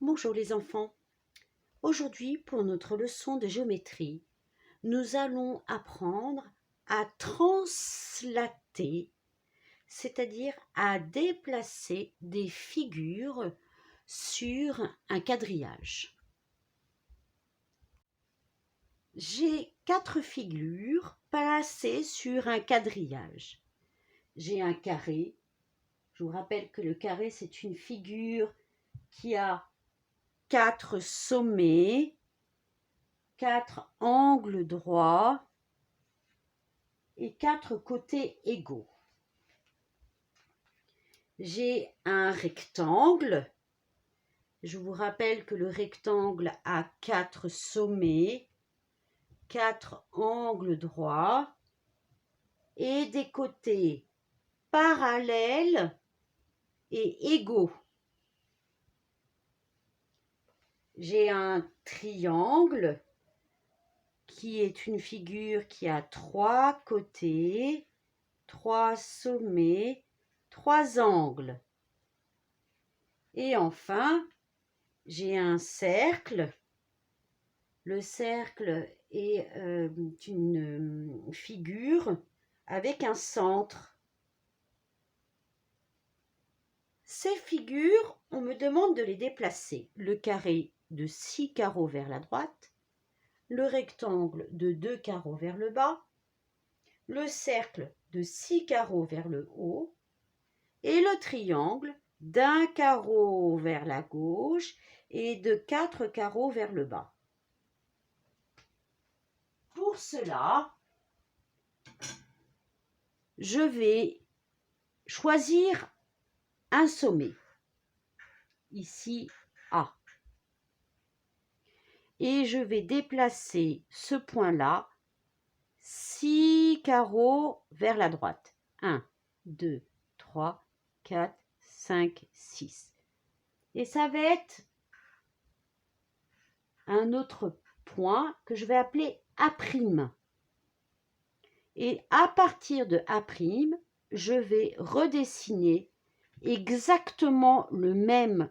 Bonjour les enfants. Aujourd'hui, pour notre leçon de géométrie, nous allons apprendre à translater, c'est-à-dire à déplacer des figures sur un quadrillage. J'ai 4 figures placées sur un quadrillage. J'ai un carré. Je vous rappelle que le carré, c'est une figure qui a 4 sommets, 4 angles droits et 4 côtés égaux. J'ai un rectangle. Je vous rappelle que le rectangle a 4 sommets, 4 angles droits et des côtés parallèles et égaux. J'ai un triangle qui est une figure qui a 3 côtés, 3 sommets, 3 angles. Et enfin, j'ai un cercle. Le cercle est une figure avec un centre. Ces figures, on me demande de les déplacer. Le carré de 6 carreaux vers la droite, le rectangle de 2 carreaux vers le bas, le cercle de 6 carreaux vers le haut et le triangle d'1 carreau vers la gauche et de 4 carreaux vers le bas. Pour cela, je vais choisir un sommet, ici A, et je vais déplacer ce point-là 6 carreaux vers la droite. 1, 2, 3, 4, 5, 6. Et ça va être un autre point que je vais appeler A'. Et à partir de A', je vais redessiner exactement le même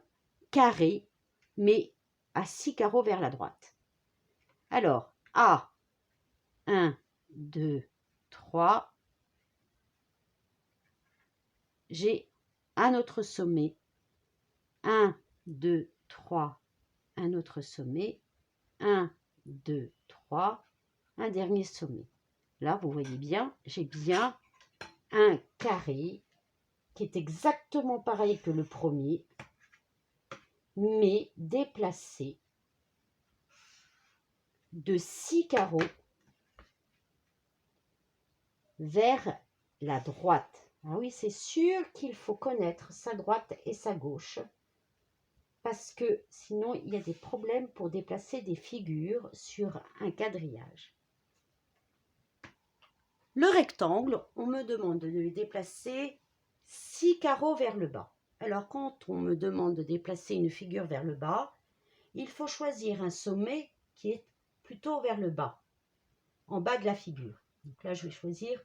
carré, mais à 6 carreaux vers la droite. Alors, A, 1, 2, 3. J'ai un autre sommet. 1, 2, 3, un autre sommet. 1, 2, 3, un dernier sommet. Là, vous voyez bien, j'ai bien un carré qui est exactement pareil que le premier, mais déplacé de 6 carreaux vers la droite. Ah oui, c'est sûr qu'il faut connaître sa droite et sa gauche, parce que sinon, il y a des problèmes pour déplacer des figures sur un quadrillage. Le rectangle, on me demande de le déplacer 6 carreaux vers le bas. Alors, quand on me demande de déplacer une figure vers le bas, il faut choisir un sommet qui est plutôt vers le bas, en bas de la figure. Donc là, je vais choisir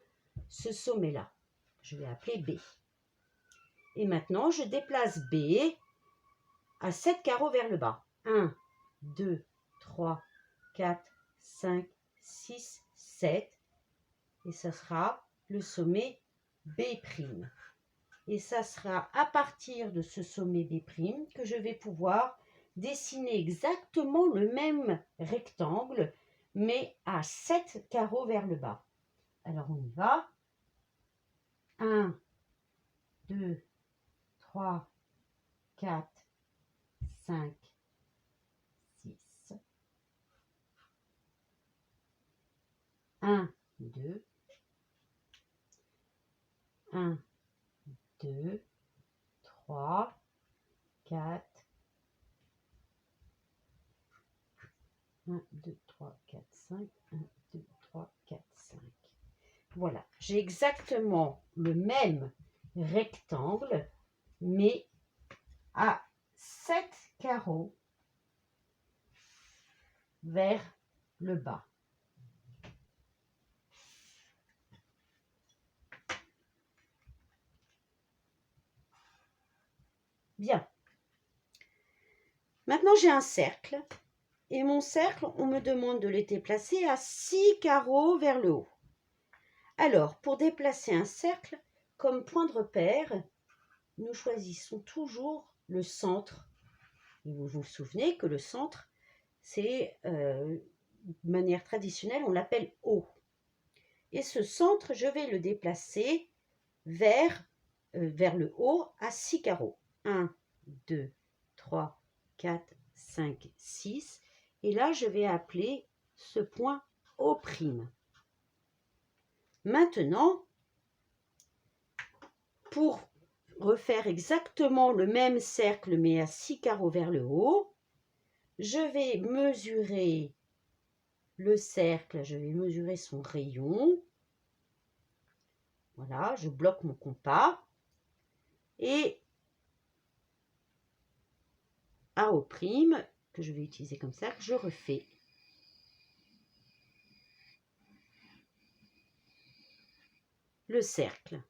ce sommet-là. Je vais appeler B. Et maintenant, je déplace B à 7 carreaux vers le bas. 1, 2, 3, 4, 5, 6, 7. Et ça sera le sommet B'. Et ça sera à partir de ce sommet B' que je vais pouvoir dessiner exactement le même rectangle, mais à 7 carreaux vers le bas. Alors on y va. 1, 2, 3, 4, 5, 6. 1, 2. 1, 2, 3, 4. 1, 2, 3, 4, 5. 1, 2, 3, 4, 5. Voilà, j'ai exactement le même rectangle, mais à 7 carreaux vers le bas. Bien. Maintenant, j'ai un cercle. Et mon cercle, on me demande de le déplacer à 6 carreaux vers le haut. Alors, pour déplacer un cercle, comme point de repère, nous choisissons toujours le centre. Et vous vous souvenez que le centre, c'est, de manière traditionnelle, on l'appelle O. Et ce centre, je vais le déplacer vers le haut à 6 carreaux. 1, 2, 3, 4, 5, 6. Et là, je vais appeler ce point O'. Maintenant, pour refaire exactement le même cercle, mais à 6 carreaux vers le haut, je vais mesurer le cercle, je vais mesurer son rayon. Voilà, je bloque mon compas. Et à O', que je vais utiliser comme ça, je refais le cercle.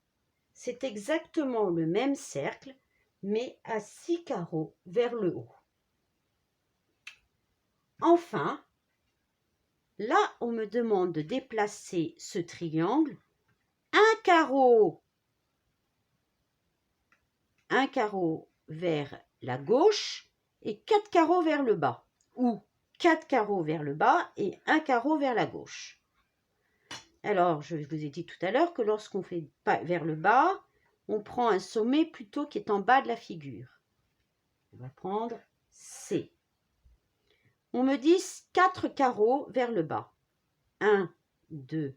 C'est exactement le même cercle, mais à 6 carreaux vers le haut. Enfin, là, on me demande de déplacer ce triangle un carreau vers la gauche et 4 carreaux vers le bas, ou 4 carreaux vers le bas et 1 carreau vers la gauche. Alors, je vous ai dit tout à l'heure que lorsqu'on fait vers le bas, on prend un sommet plutôt qui est en bas de la figure. On va prendre C. On me dit 4 carreaux vers le bas. 1, 2,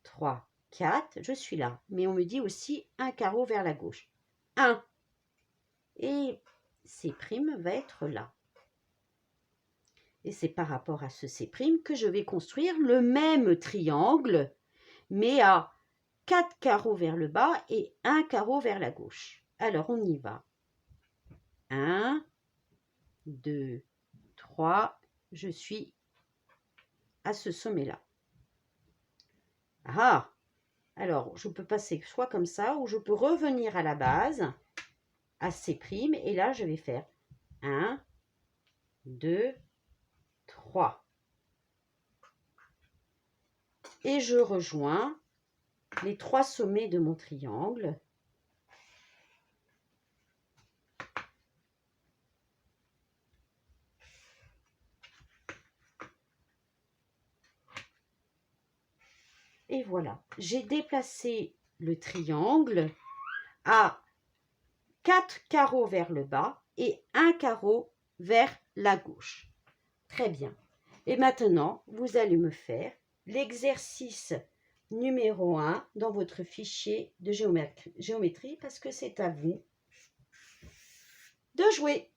3, 4. Je suis là. Mais on me dit aussi 1 carreau vers la gauche. 1. Et C' va être là. Et c'est par rapport à ce C' que je vais construire le même triangle, mais à 4 carreaux vers le bas et 1 carreau vers la gauche. Alors, on y va. 1, 2, 3, je suis à ce sommet-là. Ah! Alors, je peux passer soit comme ça, ou je peux revenir à la base, à C', et là, je vais faire 1, 2, 3. Et je rejoins les 3 sommets de mon triangle. Et voilà, j'ai déplacé le triangle à 4 carreaux vers le bas et 1 carreau vers la gauche. Très bien. Et maintenant, vous allez me faire l'exercice numéro 1 dans votre fichier de géométrie parce que c'est à vous de jouer.